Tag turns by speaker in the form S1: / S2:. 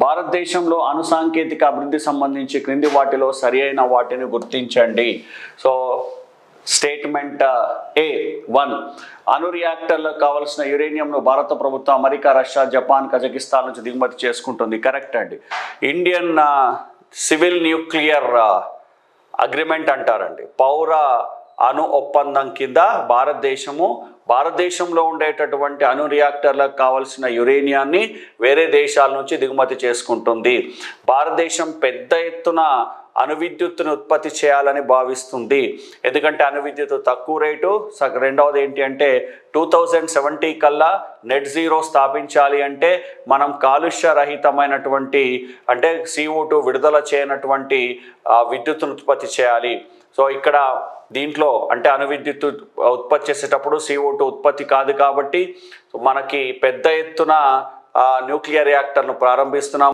S1: భారతదేశంలో అణు సాంకేతిక అభివృద్ధి సంబంధించి క్రింది వాటిలో సరియైన వాటిని గుర్తించండి. సో స్టేట్మెంట్ A1, అణు రియాక్టర్లకు కావాల్సిన యురేనియంను భారత ప్రభుత్వం అమెరికా, రష్యా, జపాన్, కజకిస్తాన్ నుంచి దిగుమతి చేసుకుంటుంది. కరెక్ట్ అండి. ఇండియన్ సివిల్ న్యూక్లియర్ అగ్రిమెంట్ అంటారండి. పౌర అణు ఒప్పందం కింద భారతదేశంలో ఉండేటటువంటి అణు రియాక్టర్లకు కావాల్సిన యురేనియాన్ని వేరే దేశాల నుంచి దిగుమతి చేసుకుంటుంది. భారతదేశం పెద్ద ఎత్తున అణు విద్యుత్తును ఉత్పత్తి చేయాలని భావిస్తుంది. ఎందుకంటే అణు విద్యుత్ తక్కువ రేటు. రెండవది ఏంటి అంటే 2070 కల్లా నెట్ జీరో స్థాపించాలి అంటే మనం కాలుష్య రహితమైనటువంటి అంటే CO2 విడుదల చేయనటువంటి విద్యుత్తును ఉత్పత్తి చేయాలి. సో ఇక్కడ దీంట్లో అంటే అణు విద్యుత్ ఉత్పత్తి చేసేటప్పుడు CO2 ఉత్పత్తి కాదు కాబట్టి మనకి పెద్ద ఎత్తున న్యూక్లియర్ రియాక్టర్ను ప్రారంభిస్తున్నాం.